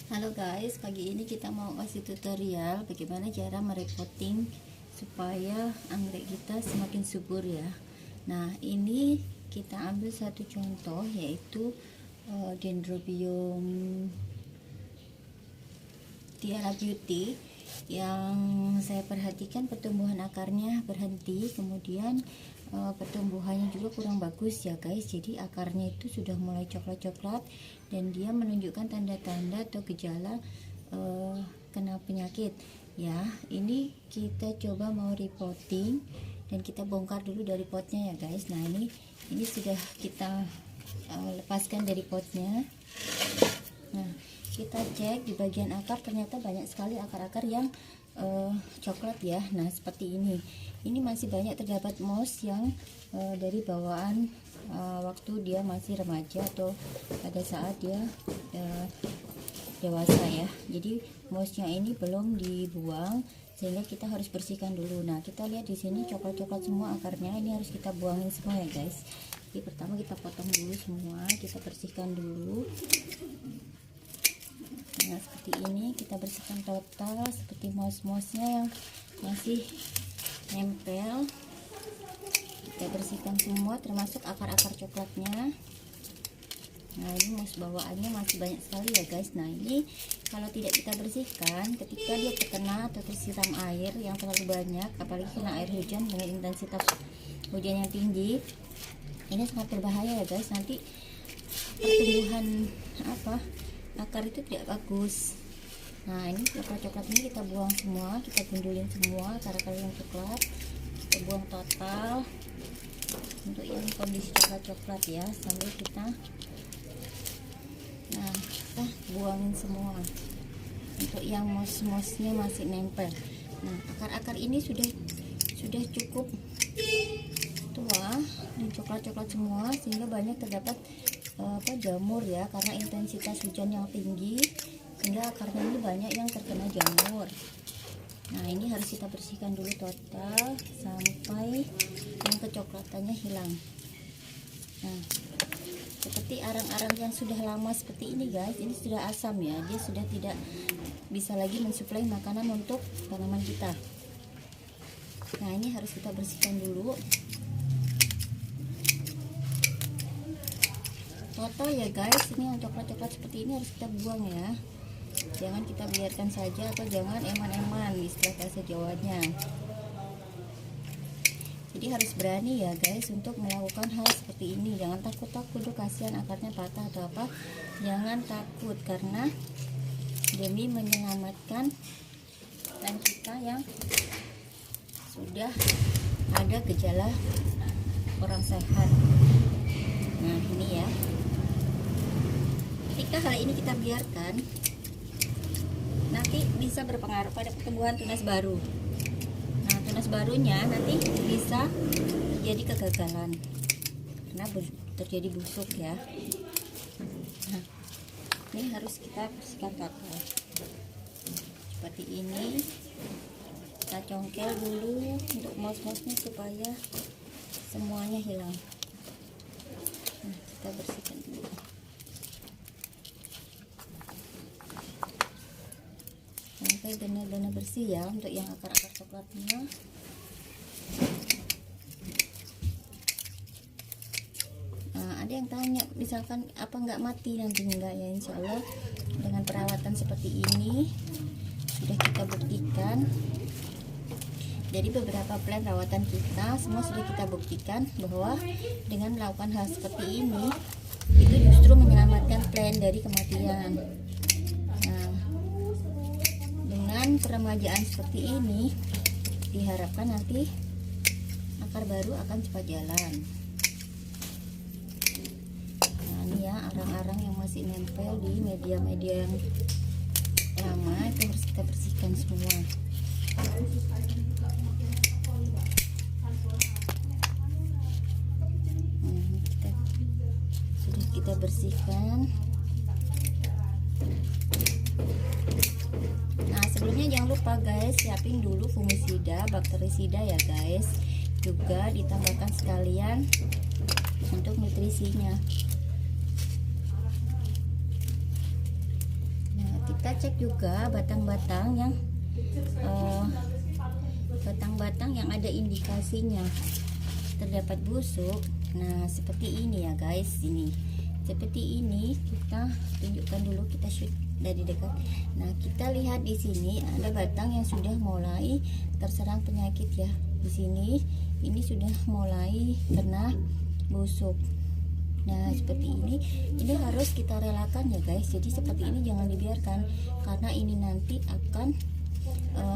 Halo guys, pagi ini kita mau kasih tutorial bagaimana cara merepotting supaya anggrek kita semakin subur ya. Nah, ini kita ambil satu contoh yaitu Dendrobium Tiara Beauty yang saya perhatikan pertumbuhan akarnya berhenti, kemudian pertumbuhannya juga kurang bagus ya guys. Jadi akarnya itu sudah mulai coklat-coklat dan dia menunjukkan tanda-tanda atau gejala kena penyakit ya. Ini kita coba mau repotting dan kita bongkar dulu dari potnya ya guys. Nah, ini sudah kita lepaskan dari potnya. Nah, kita cek di bagian akar, ternyata banyak sekali akar-akar yang coklat ya. Nah, seperti ini masih banyak terdapat moss yang dari bawaan waktu dia masih remaja atau pada saat dia dewasa ya. Jadi mossnya ini belum dibuang sehingga kita harus bersihkan dulu. Nah, kita lihat di sini coklat-coklat semua akarnya, ini harus kita buangin semua ya guys. Jadi pertama kita potong dulu semua, kita bersihkan dulu. Nah, seperti ini kita bersihkan total, seperti moss-mossnya yang masih nempel kita bersihkan semua, termasuk akar-akar coklatnya. Nah, ini moss bawaannya masih banyak sekali ya guys. Nah, ini kalau tidak kita bersihkan, ketika dia terkena atau tersiram air yang terlalu banyak, apalagi kena air hujan dengan intensitas hujan yang tinggi, ini sangat berbahaya ya guys. Nanti pertumbuhan akar itu tidak bagus. Nah, ini coklat-coklat ini kita buang semua, kita gundulin semua akar-akar yang coklat, kita buang total untuk yang kondisi coklat-coklat ya, sampai kita buangin semua. Untuk yang moss-mossnya masih nempel. Nah, akar-akar ini sudah cukup tua dan coklat-coklat semua, sehingga banyak terdapat jamur ya, karena intensitas hujan yang tinggi sehingga akarnya ini banyak yang terkena jamur. Nah, ini harus kita bersihkan dulu total sampai yang kecoklatannya hilang. Nah, seperti arang-arang yang sudah lama seperti ini guys, ini sudah asam ya, dia sudah tidak bisa lagi mensuplai makanan untuk tanaman kita. Nah, ini harus kita bersihkan dulu total ya guys. Ini yang coklat-coklat seperti ini harus kita buang ya, jangan kita biarkan saja, atau jangan eman-eman istilah bahasa Jawanya. Jadi harus berani ya guys untuk melakukan hal seperti ini. Jangan takut-takut, kasihan akarnya patah atau apa, jangan takut, karena demi menyelamatkan dan kita yang sudah ada gejala orang sehat. Nah, ini ya, ketika hal ini kita biarkan, nanti bisa berpengaruh pada pertumbuhan tunas baru. Nah, tunas barunya nanti bisa terjadi kegagalan karena terjadi busuk ya. Nah, ini harus kita bersihkan total seperti ini. Kita congkel dulu untuk moss-mossnya supaya semuanya hilang. Nah, kita bersihkan dulu sampai benar-benar bersih ya untuk yang akar-akar coklatnya. Nah, ada yang tanya misalkan apa nggak mati nanti? Enggak ya, insya Allah dengan perawatan seperti ini sudah kita buktikan. Jadi beberapa plan rawatan kita semua sudah kita buktikan bahwa dengan melakukan hal seperti ini itu justru menyelamatkan plan dari kematian. Nah, dengan peremajaan seperti ini diharapkan nanti akar baru akan cepat jalan. Nah, ini ya arang-arang yang masih nempel di media-media yang lama itu harus kita bersihkan semua. Sudah kita bersihkan. Nah, sebelumnya jangan lupa guys, siapin dulu fungisida, bakterisida ya guys, juga ditambahkan sekalian untuk nutrisinya. Nah, kita cek juga batang-batang yang ada indikasinya terdapat busuk. Nah seperti ini ya guys, ini seperti ini. Kita tunjukkan dulu, kita shoot dari dekat. Nah kita lihat di sini ada batang yang sudah mulai terserang penyakit ya. Di sini ini sudah mulai kena busuk. Nah seperti ini harus kita relakan ya guys. Jadi seperti ini jangan dibiarkan, karena ini nanti akan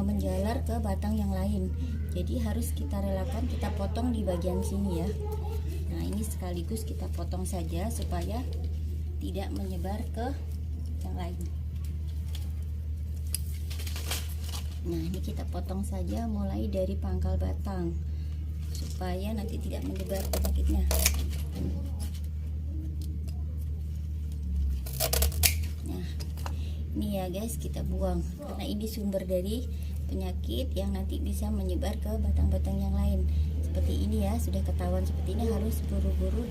menjalar ke batang yang lain. Jadi harus kita relakan, kita potong di bagian sini ya. Nah ini sekaligus kita potong saja supaya tidak menyebar ke yang lain. Nah ini kita potong saja mulai dari pangkal batang supaya nanti tidak menyebar penyakitnya. Nah ini ya guys, kita buang karena ini sumber dari penyakit yang nanti bisa menyebar ke batang-batang yang lain. Seperti ini ya, sudah ketahuan seperti ini harus buru-buru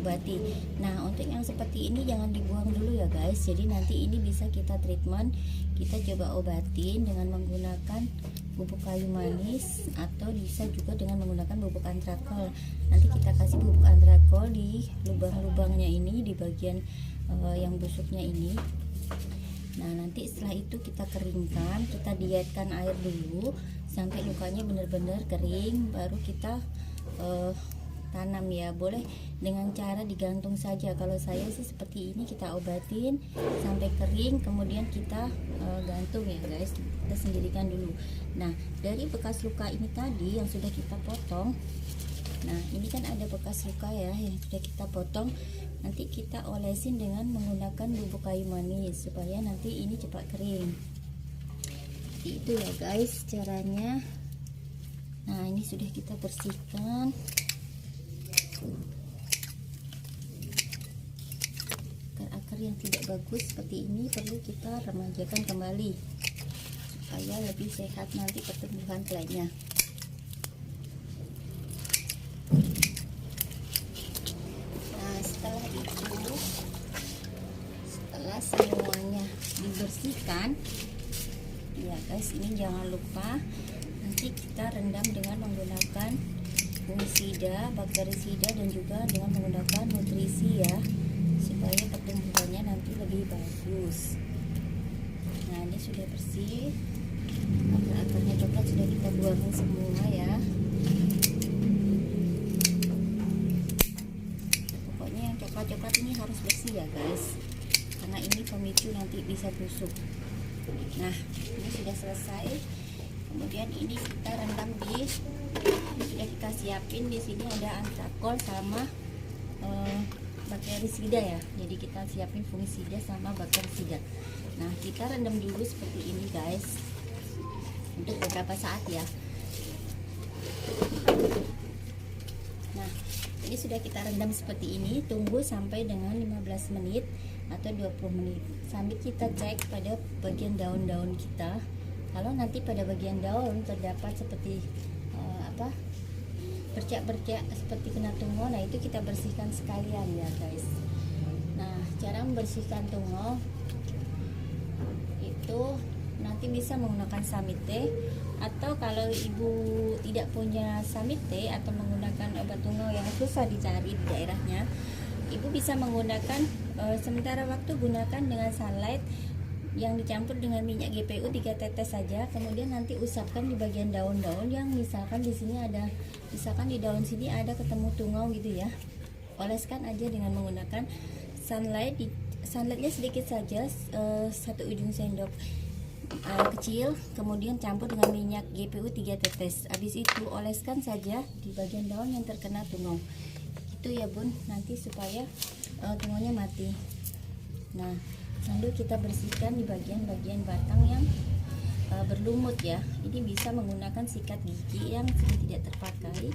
diobati. Nah untuk yang seperti ini jangan dibuang dulu ya guys. Jadi nanti ini bisa kita treatment, kita coba obatin dengan menggunakan bubuk kayu manis atau bisa juga dengan menggunakan bubuk antrakol. Nanti kita kasih bubuk antrakol di lubang-lubangnya ini, di bagian yang busuknya ini. Nah nanti setelah itu kita keringkan, kita dietkan air dulu sampai lukanya benar-benar kering, baru kita tanam ya. Boleh dengan cara digantung saja. Kalau saya sih seperti ini, kita obatin sampai kering, kemudian kita gantung ya guys. Kita sendirikan dulu. Nah dari bekas luka ini tadi yang sudah kita potong, nah ini kan ada bekas luka ya yang sudah kita potong. Nanti kita olesin dengan menggunakan bubuk kayu manis supaya nanti ini cepat kering. Itu ya guys caranya. Nah ini sudah kita bersihkan. Akar-akar yang tidak bagus seperti ini perlu kita remajakan kembali supaya lebih sehat nanti pertumbuhan lainnya. Setelah semuanya dibersihkan ya guys, ini jangan lupa nanti kita rendam dengan menggunakan fungisida, bakterisida, dan juga dengan menggunakan nutrisi ya, supaya pertumbuhannya nanti lebih bagus. Nah ini sudah bersih, akar-akarnya coklat sudah kita buangin semua ya. Coklat ini harus bersih ya guys, karena ini pemicu nanti bisa busuk. Nah ini sudah selesai. Kemudian ini kita rendam ini sudah kita siapin. Di sini ada antrakol sama bakterisida ya. Jadi kita siapin fungisida sama bakterisida. Nah kita rendam dulu seperti ini guys untuk beberapa saat ya. Nah ini sudah kita rendam seperti ini, tunggu sampai dengan 15 menit atau 20 menit sambil kita cek pada bagian daun-daun kita. Kalau nanti pada bagian daun terdapat seperti bercak-bercak seperti kena tungau, nah itu kita bersihkan sekalian ya guys. Nah cara membersihkan tungau itu nanti bisa menggunakan samite, atau kalau ibu tidak punya samite atau menggunakan obat tungau yang susah dicari di daerahnya, ibu bisa menggunakan sementara waktu gunakan dengan sunlight yang dicampur dengan minyak GPU 3 tetes saja. Kemudian nanti usapkan di bagian daun-daun yang misalkan di sini ada, misalkan di daun sini ada ketemu tungau gitu ya, oleskan aja dengan menggunakan sunlight. Sunlightnya sedikit saja, 1 ujung sendok kecil, kemudian campur dengan minyak GPU 3 tetes. Habis itu oleskan saja di bagian daun yang terkena tungau. Itu ya bun, nanti supaya tungaunya mati. Nah sambil kita bersihkan di bagian-bagian batang yang berlumut ya. Ini bisa menggunakan sikat gigi yang sudah tidak terpakai,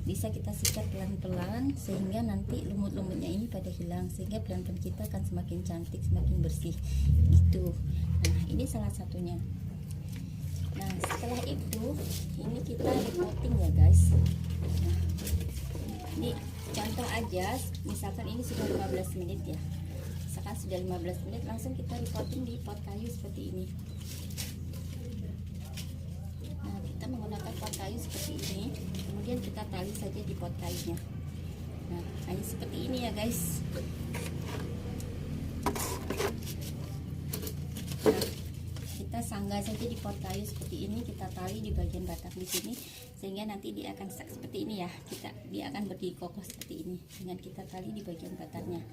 bisa kita sikat pelan-pelan sehingga nanti lumut-lumutnya ini pada hilang, sehingga pelan-pelan kita akan semakin cantik, semakin bersih gitu. Nah ini salah satunya. Nah setelah itu ini kita repotting ya guys. Nah ini contoh aja, misalkan ini sudah 15 menit ya, misalkan sudah 15 menit, langsung kita repotting di pot kayu seperti ini. Nah, kita menggunakan pot kayu seperti ini, kemudian kita tali saja di pot kayunya. Nah, hanya seperti ini ya guys. Nah, kita sanggah saja di pot kayu seperti ini, kita tali di bagian batang di sini sehingga nanti dia akan stuck seperti ini ya. Dia akan berdiri kokoh seperti ini dengan kita tali di bagian batangnya.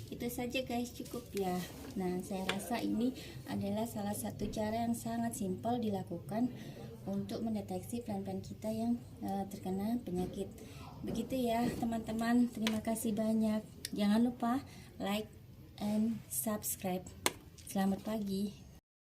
Itu saja guys, cukup ya. Nah, saya rasa ini adalah salah satu cara yang sangat simpel dilakukan untuk mendeteksi plant-plant kita yang terkena penyakit. Begitu ya teman-teman, terima kasih banyak. Jangan lupa like and subscribe. Selamat pagi.